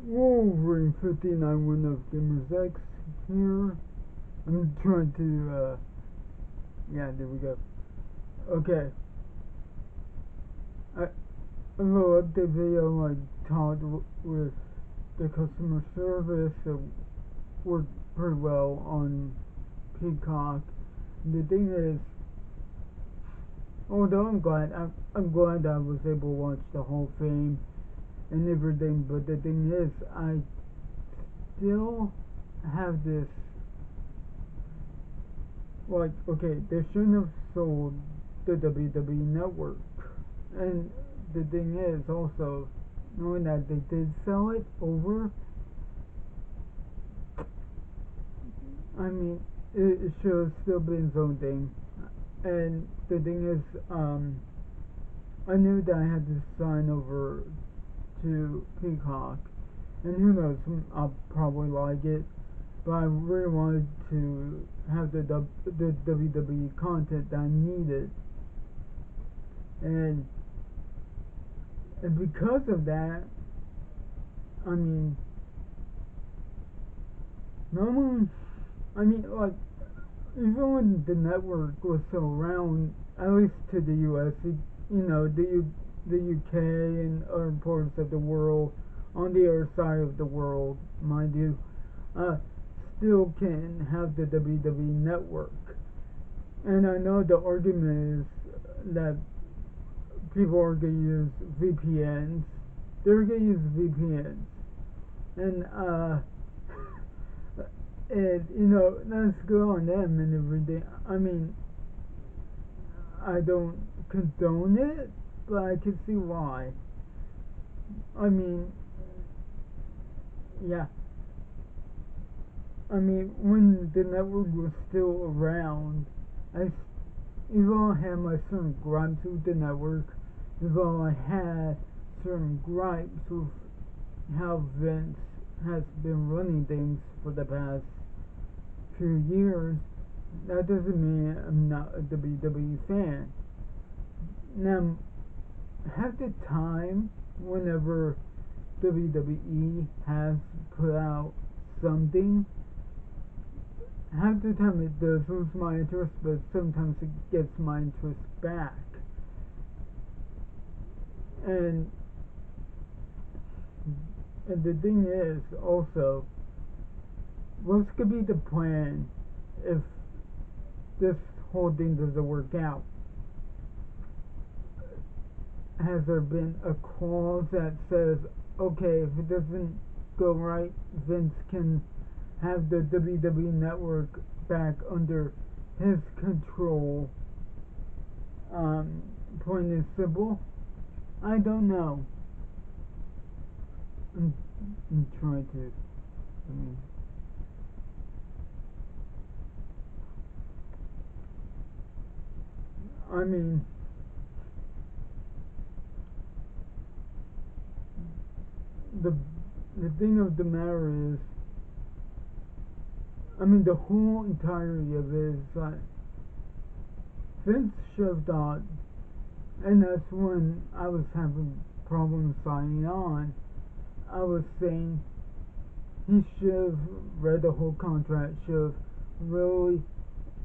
Wolverine 59 Win of Gamers X here. I'm trying to, yeah, there we go. Okay. A little update video I talked with the customer service. It worked pretty well on Peacock. The thing is, although I'm glad I was able to watch the whole thing and everything, but the thing is, I still have this, like, okay, they shouldn't have sold the WWE Network, and the thing is also, knowing that they did sell it over, I mean, it should have still been its own thing. And the thing is, I knew that I had to sign over to Peacock, and who knows, I'll probably like it, but I really wanted to have the WWE content that I needed, and because of that, I mean, normally, I mean, like, even when the network was still around, at least to the U.S., the UK and other parts of the world, on the other side of the world, mind you, uh, still can have the WWE network. And I know the argument is that people are going to use VPNs. They're going to use VPNs. And, and, that's good on them and everything. I mean, I don't condone it, but I can see why. I mean, yeah. I mean, when the network was still around, even though I had my certain gripes with the network, even though I had certain gripes with how Vince has been running things for the past few years, that doesn't mean I'm not a WWE fan. Now, half the time, whenever WWE has put out something, half the time it does lose my interest, but sometimes it gets my interest back. And the thing is, also, what's going to be the plan if this whole thing doesn't work out? Has there been a clause that says, okay, if it doesn't go right, Vince can have the WWE network back under his control? Plain and simple. I don't know. I'm trying to. I mean, the the thing of the matter is, I mean, the whole entirety of it is that Vince shoved on, and that's when I was having problems signing on. I was saying he should have read the whole contract, should have really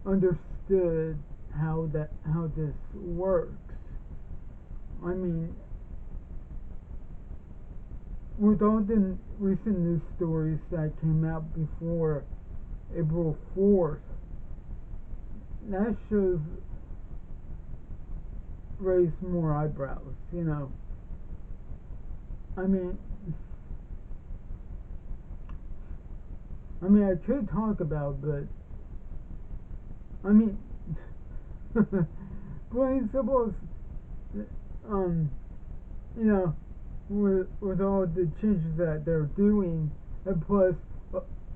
understood how this works. I mean, with all the recent news stories that came out before April 4th, that should have raised more eyebrows. I mean, I could talk about, but I mean, plain simple, um, with all the changes that they're doing, and plus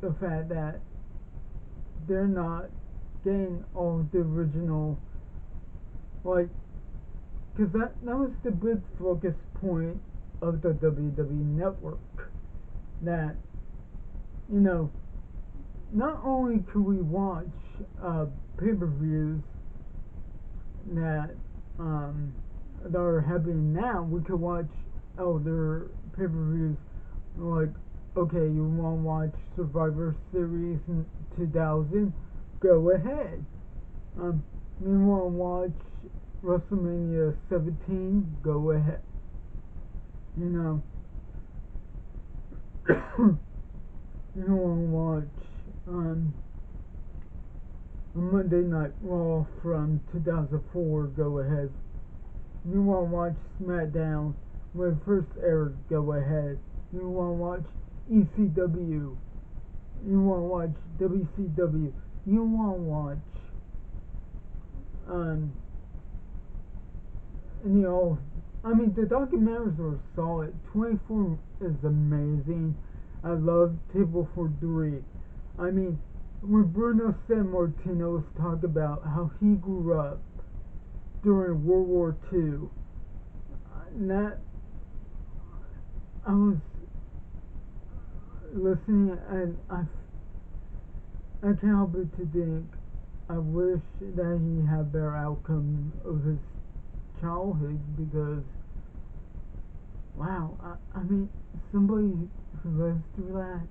the fact that they're not getting all the original, like, because that was the big focus point of the WWE Network. That, not only could we watch pay-per-views that that are happening now, we could watch other pay-per-views like Okay, you want to watch Survivor Series in 2000? Go ahead. You want to watch Wrestlemania 17? Go ahead. You know, you want to watch Monday Night Raw from 2004? Go ahead. You want to watch SmackDown when it first aired? Go ahead. You want to watch ECW? You want to watch WCW? You want to watch um you know, I mean, the documentaries are solid. 24 is amazing. I love Table for Three. I mean, when Bruno San Martino's talk about how he grew up during World War II, that I was listening and I can't help but to think I wish that he had better outcome of his childhood because wow, I mean somebody who lives through that,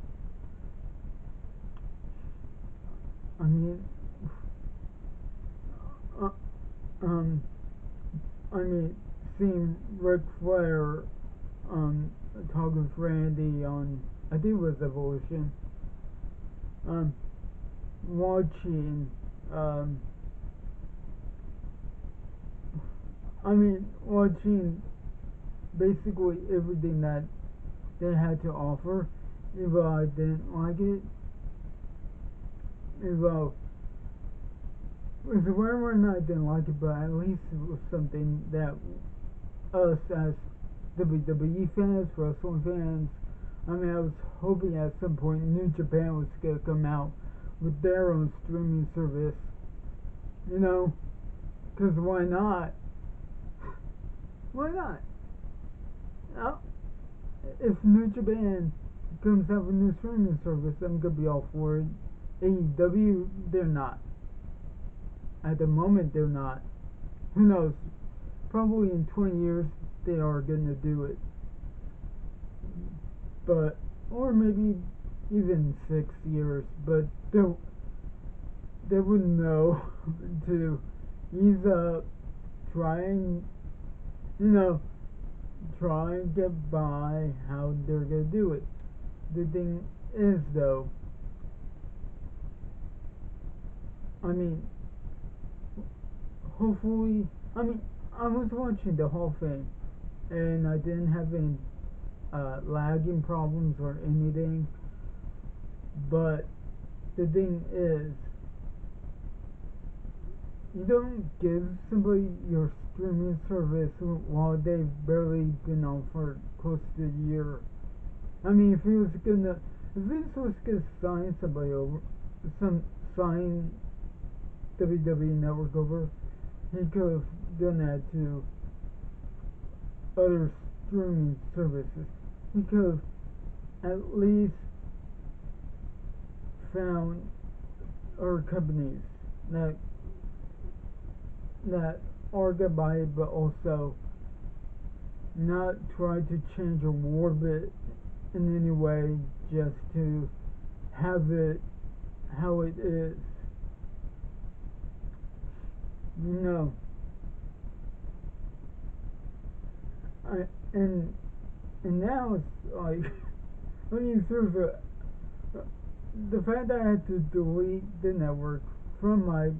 I mean uh, um I mean seeing Ric Flair talk with Randy on I think it was Evolution, um watching um watching basically everything that they had to offer. If I didn't like it, if it was whatever and I didn't like it, but at least it was something that us as WWE fans, wrestling fans, I mean, I was hoping at some point New Japan was gonna come out with their own streaming service, you know, because why not? Why not? Uh, if New Japan comes out with a new streaming service, I'm gonna be all for it. AEW, they're not. At the moment, they're not. Who knows? Probably in 20 years, they are gonna do it. But, or maybe even 6 years. But they would know to ease up, try and, you know, try and get by how they're gonna do it. The thing is, though, I mean, hopefully, I mean, I was watching the whole thing, and I didn't have any lagging problems or anything. But the thing is, you don't give somebody your streaming service while they've barely been on for close to a year. I mean, if Vince was gonna sign somebody over, sign WWE Network over, he could have done that to other streaming services. He could have at least found other companies that that are gonna buy it, but also not try to change or warp it in any way just to have it how it is. You know, I and now it's like I mean seriously, the fact that I had to delete the network from my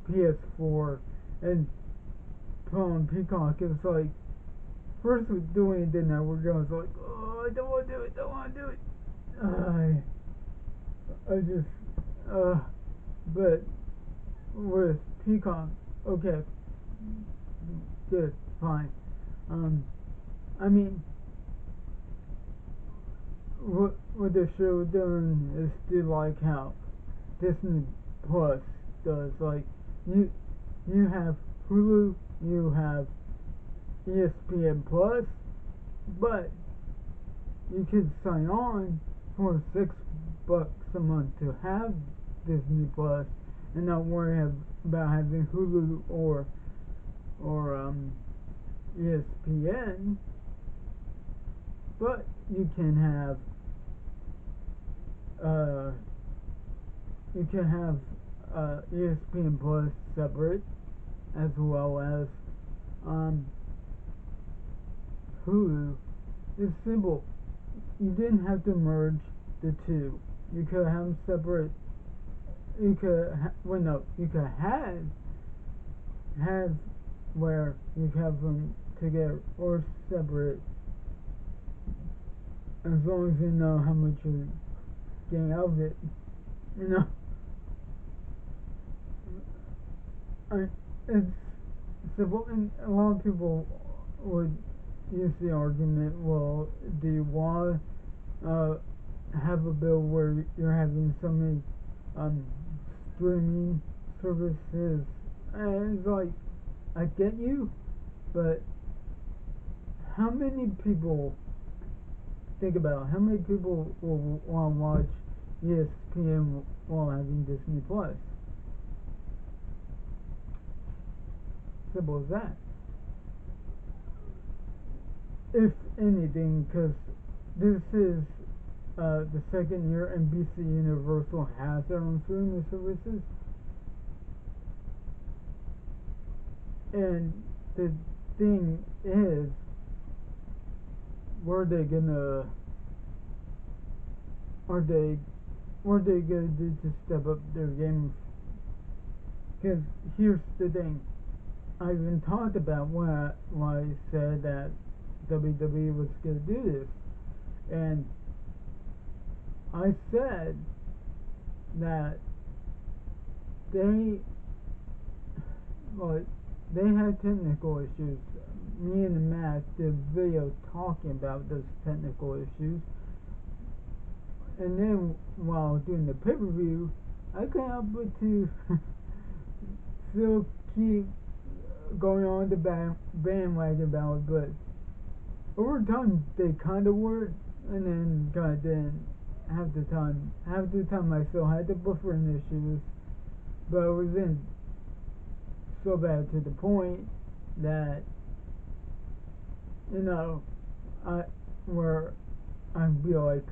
PS4 and put on Peacock, it's like first with doing the network, I was like, oh, I don't want to do it, don't want to do it. I just, but with Peacock, okay, good, fine. Um, I mean, what the show done is still like how Disney Plus does. Like you have Hulu, you have ESPN Plus, but you can sign on for $6 a month to have Disney Plus and not worry about having Hulu or ESPN. But you can have uh, ESPN Plus separate, as well as um, Hulu. It's simple. You didn't have to merge the two. You could have them separate. You could you could have where you have them together or separate, as long as you know how much you're getting out of it. You know, it's simple, and a lot of people would use the argument, well, do you want to have a bill where you're having so many um, streaming services? And it's like, I get you, but how many people, think about it, how many people will want to watch ESPN while having Disney Plus? Simple as that. If anything, because this is the second year NBC Universal has their own streaming services, and the thing is, where they gonna are they what are they gonna do to step up their game? Because here's the thing, I even talked about when I said that WWE was gonna do this, and I said that they like they had technical issues. Me and Mack did a video talking about those technical issues, and then while doing the pay-per-view, I couldn't help but to still keep going on the bandwagon about it, but over time they kind of worked, and then kind of didn't. Half the time I still had the buffering issues, but it wasn't so bad to the point that, you know, where I'd be like,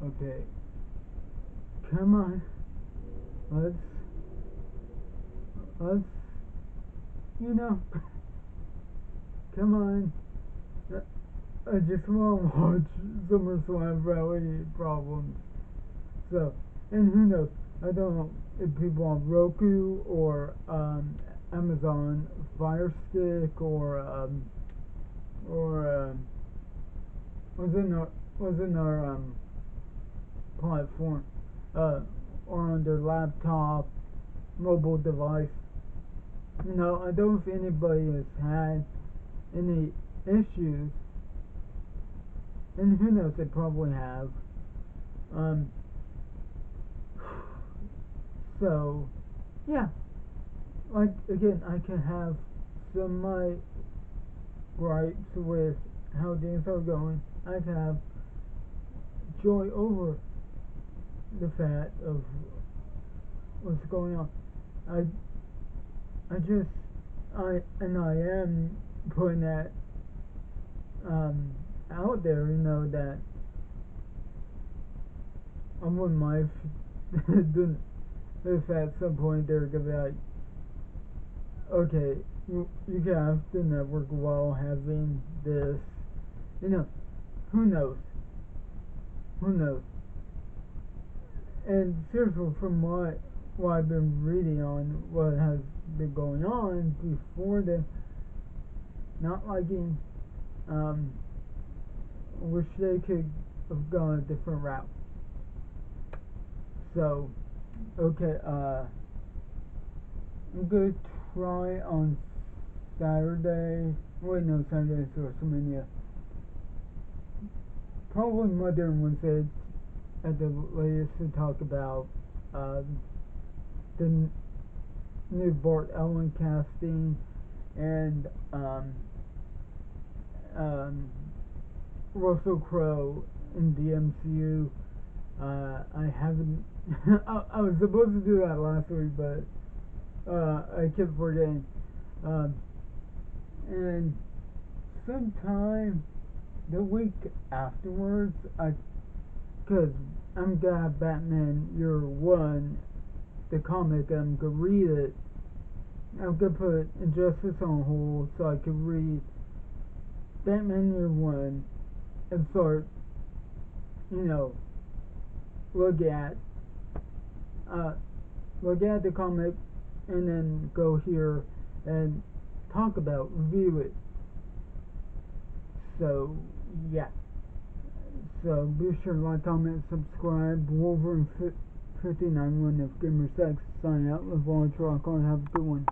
okay, come on, let's, you know, come on. I just want to watch SummerSlam without any problems. So, and who knows? I don't know if people on Roku or Amazon Fire Stick or was in our platform or on their laptop, mobile device. You know, I don't know if anybody has had any issues, and who knows, they probably have. So, yeah, like, again, I can have some of my gripes with how things are going. I can have joy over the fact of what's going on. I am putting that out there, you know, that I wouldn't mind if at some point they're gonna be like, okay, you can have the network while having this, you know, who knows, and seriously, from what I've been reading on what has been going on before them not liking, wish they could have gone a different route. So, okay, I'm gonna try on Saturday. Wait, no, Saturday is Wrestlemania. Probably Monday and Wednesday at the latest to talk about the new Bart Allen casting and Russell Crowe in the MCU. I haven't. I was supposed to do that last week, but I kept forgetting. And sometime the week afterwards, cause I'm gonna have Batman Year One, the comic. I'm gonna read it. I'm gonna put Injustice on hold so I can read Batman Year One and start, you know, look at uh look at the comic and then go here and talk about review it. So yeah. So be sure to like, comment, subscribe. Wolverine 59 1 of Gamer Sex sign out. Live on, rock on, have a good one.